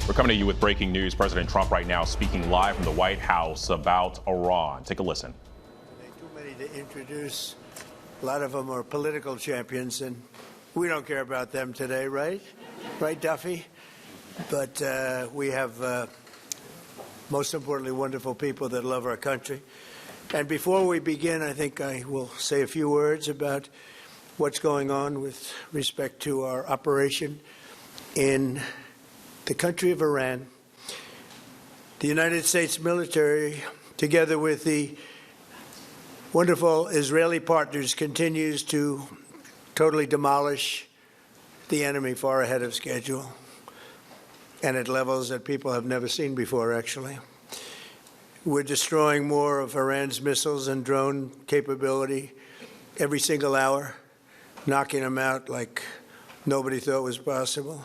We're coming to you with breaking news. President Trump right now speaking live from the White House about Iran. Take a listen. Too many to introduce. A lot of them are political champions, and we don't care about them today, right? Right, Duffy? But we have, most importantly, wonderful people that love our country. And before we begin, I think I will say a few words about what's going on with respect to our operation in the country of Iran. The United States military, together with the wonderful Israeli partners, continues to totally demolish the enemy far ahead of schedule and at levels that people have never seen before, actually. We're destroying more of Iran's missiles and drone capability every single hour, knocking them out like nobody thought was possible.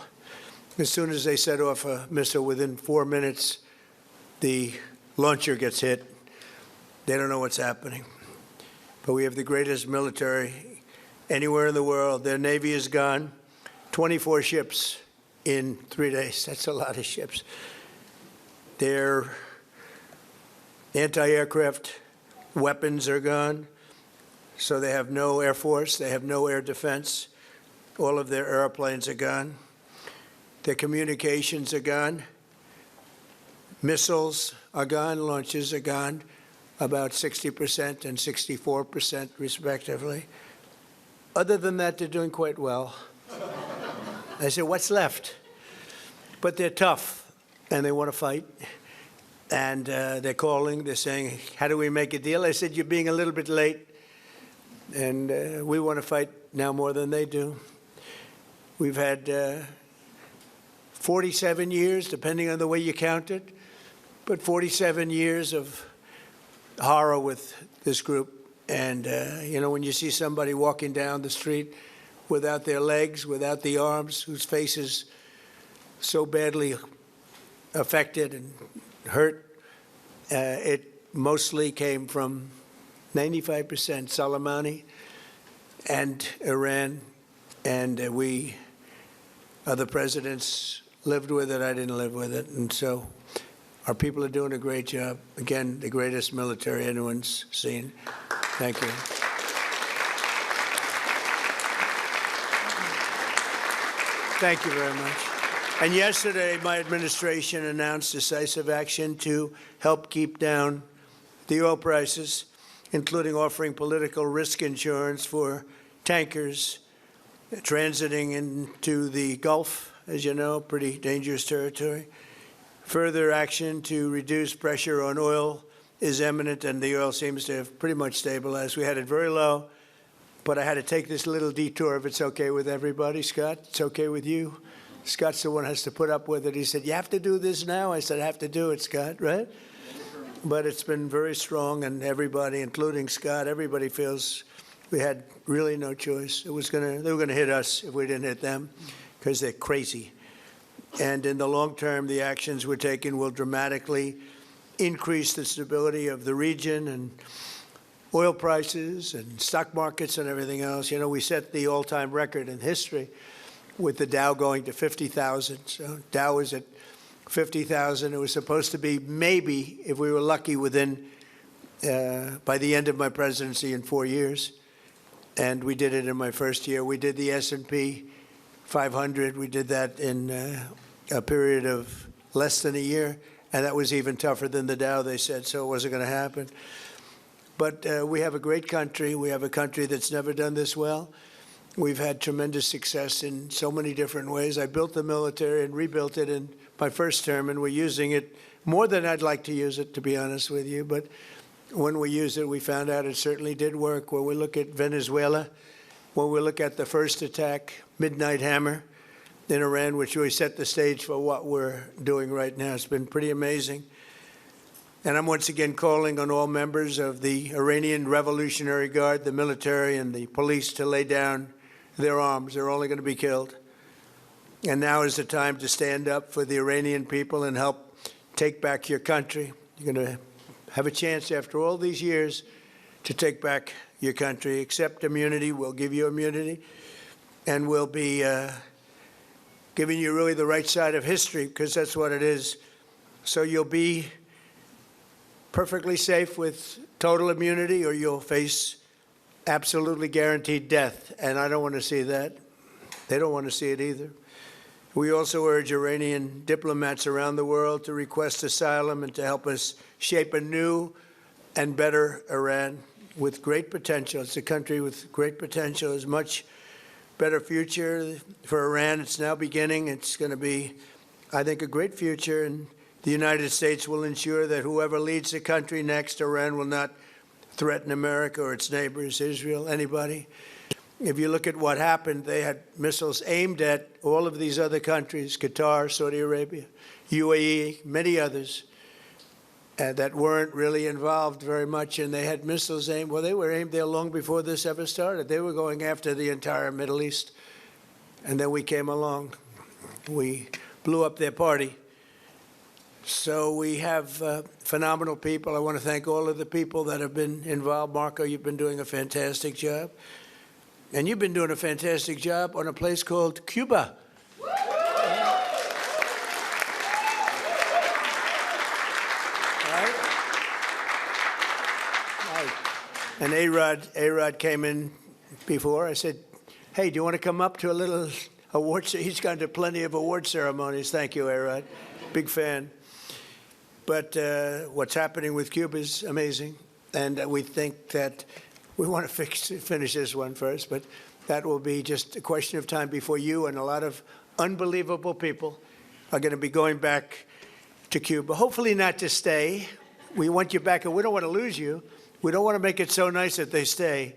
As soon as they set off a missile, within 4 minutes, the launcher gets hit. They don't know what's happening. But we have the greatest military anywhere in the world. Their Navy is gone. 24 ships in 3 days. That's a lot of ships. Their anti-aircraft weapons are gone. So they have no air force. They have no air defense. All of their airplanes are gone. Their communications are gone. Missiles are gone. Launches are gone. About 60% and 64%, respectively. Other than that, they're doing quite well. I said, what's left? But they're tough, and they want to fight. And they're calling. They're saying, how do we make a deal? I said, you're being a little bit late. And we want to fight now more than they do. We've had 47 years, depending on the way you count it, but 47 years of horror with this group. And, you know, when you see somebody walking down the street without their legs, without the arms, whose face is so badly affected and hurt, it mostly came from 95% Soleimani and Iran, and we, other presidents, lived with it. I didn't live with it. And so our people are doing a great job. Again, the greatest military anyone's seen. Thank you. Thank you very much. And yesterday, my administration announced decisive action to help keep down the oil prices, including offering political risk insurance for tankers transiting into the Gulf, as you know, pretty dangerous territory. Further action to reduce pressure on oil is imminent, and the oil seems to have pretty much stabilized. We had it very low, but I had to take this little detour, if it's okay with everybody. Scott, it's okay with you? Scott's the one who has to put up with it. He said, you have to do this now? I said, I have to do it, Scott, right? But it's been very strong, and everybody, including Scott, everybody feels we had really no choice. They were going to hit us if we didn't hit them, because they're crazy. And in the long term, the actions we're taking will dramatically increase the stability of the region and oil prices and stock markets and everything else. You know, we set the all-time record in history with the Dow going to 50,000. So Dow is at 50,000. It was supposed to be maybe, if we were lucky, within, by the end of my presidency in 4 years. And we did it in my first year. We did the S&P 500. We did that in a period of less than a year. And that was even tougher than the Dow, they said, so it wasn't going to happen. But we have a great country. We have a country that's never done this well. We've had tremendous success in so many different ways. I built the military and rebuilt it in my first term, and we're using it more than I'd like to use it, to be honest with you. But when we used it, we found out it certainly did work. When we look at Venezuela, when we look at the first attack, Midnight Hammer, in Iran, which really set the stage for what we're doing right now. It's been pretty amazing. And I'm once again calling on all members of the Iranian Revolutionary Guard, the military and the police, to lay down their arms. They're only going to be killed. And now is the time to stand up for the Iranian people and help take back your country. You're going to have a chance after all these years to take back your country. Accept immunity. We'll give you immunity. And we'll be giving you really the right side of history, because that's what it is. So you'll be perfectly safe with total immunity, or you'll face absolutely guaranteed death. And I don't want to see that. They don't want to see it either. We also urge Iranian diplomats around the world to request asylum and to help us shape a new and better Iran with great potential. It's a country with great potential. There's much better future for Iran. It's now beginning. It's going to be, I think, a great future. And the United States will ensure that whoever leads the country next, Iran will not threaten America or its neighbors, Israel, anybody. If you look at what happened, they had missiles aimed at all of these other countries, Qatar, Saudi Arabia, UAE, many others, that weren't really involved very much, and they had missiles aimed. Well, they were aimed there long before this ever started. They were going after the entire Middle East, and then we came along. We blew up their party. So we have phenomenal people. I want to thank all of the people that have been involved. Marco, you've been doing a fantastic job. And you've been doing a fantastic job on a place called Cuba. And A-Rod came in before. I said, hey, do you want to come up to a little award? He's gone to plenty of award ceremonies. Thank you, A-Rod. Big fan. But what's happening with Cuba is amazing. And we think that we want to finish this one first, but that will be just a question of time before you and a lot of unbelievable people are going to be going back to Cuba. Hopefully not to stay. We want you back, and we don't want to lose you. We don't want to make it so nice that they stay.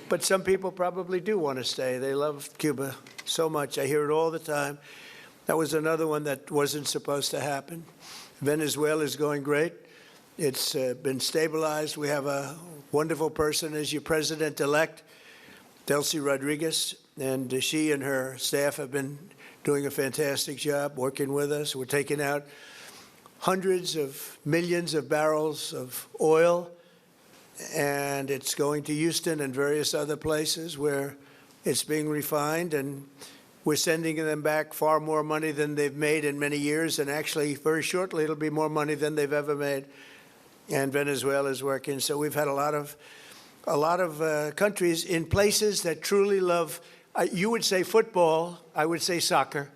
But some people probably do want to stay. They love Cuba so much. I hear it all the time. That was another one that wasn't supposed to happen. Venezuela is going great. It's been stabilized. We have a wonderful person as your president-elect, Delcy Rodriguez, and she and her staff have been doing a fantastic job working with us. We're taking out hundreds of millions of barrels of oil, and it's going to Houston and various other places where it's being refined, and we're sending them back far more money than they've made in many years, and actually very shortly it'll be more money than they've ever made. And Venezuela is working. So we've had a lot of countries in places that truly love, you would say football, I would say soccer,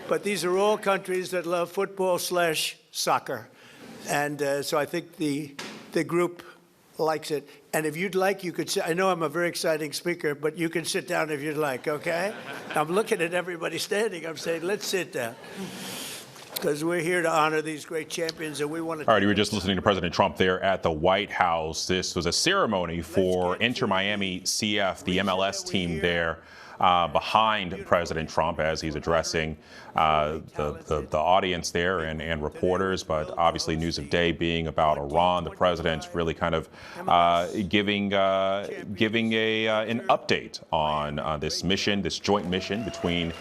but these are all countries that love football/soccer. And so I think the group likes it. And if you'd like, you could sit. I know I'm a very exciting speaker, but you can sit down if you'd like, okay? I'm looking at everybody standing. I'm saying, let's sit down. Because we're here to honor these great champions, and we want to. All right, you were just listening to President Trump there at the White House. This was a ceremony for Inter Miami CF, the MLS team there, behind President Trump as he's addressing the audience there and reporters. But obviously, news of day being about Iran, the president really kind of giving an update on this mission, this joint mission between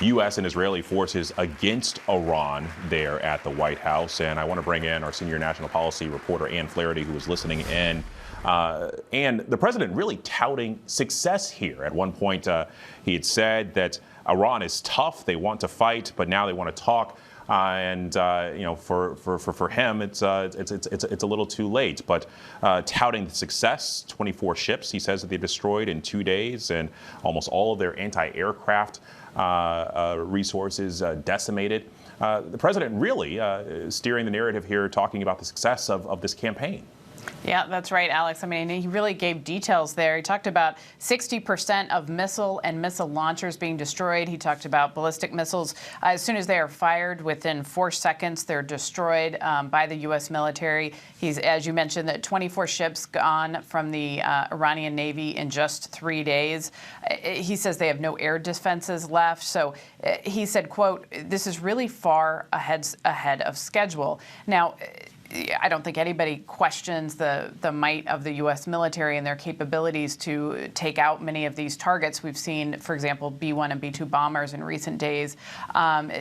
U.S. and Israeli forces against Iran there at the White House. And I want to bring in our senior national policy reporter, Ann Flaherty, who is listening in. And the president really touting success here. At one point, he had said that Iran is tough. They want to fight, but now they want to talk. And you know, for him, it's a little too late. But touting the success, 24 ships, he says, that they destroyed in 2 days, and almost all of their anti-aircraft resources decimated. The president really steering the narrative here, talking about the success of this campaign. Yeah, that's right, Alex. I mean, he really gave details there. He talked about 60% of missile and missile launchers being destroyed. He talked about ballistic missiles. As soon as they are fired, within 4 seconds, they're destroyed by the U.S. military. He's, as you mentioned, that 24 ships gone from the Iranian Navy in just 3 days. He says they have no air defenses left. So he said, quote, this is really far ahead of schedule. Now, I don't think anybody questions the might of the U.S. military and their capabilities to take out many of these targets. We've seen, for example, B-1 and B-2 bombers in recent days,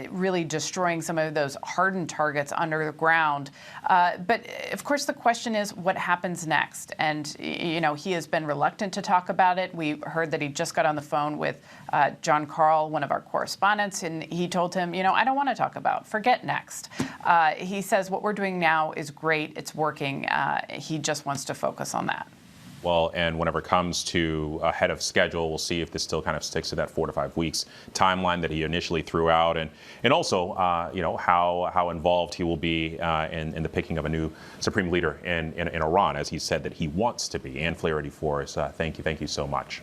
really destroying some of those hardened targets under the ground. But of course, the question is what happens next? And, you know, he has been reluctant to talk about it. We heard that he just got on the phone with John Carl, one of our correspondents, and he told him, you know, I don't want to talk about, forget next. He says what we're doing now is great, it's working. He just wants to focus on that. Well, and whenever it comes to ahead of schedule, we'll see if this still kind of sticks to that 4 to 5 weeks timeline that he initially threw out, and also, you know, how involved he will be in the picking of a new supreme leader in Iran, as he said that he wants to be. Ann Flaherty for us. Thank you so much.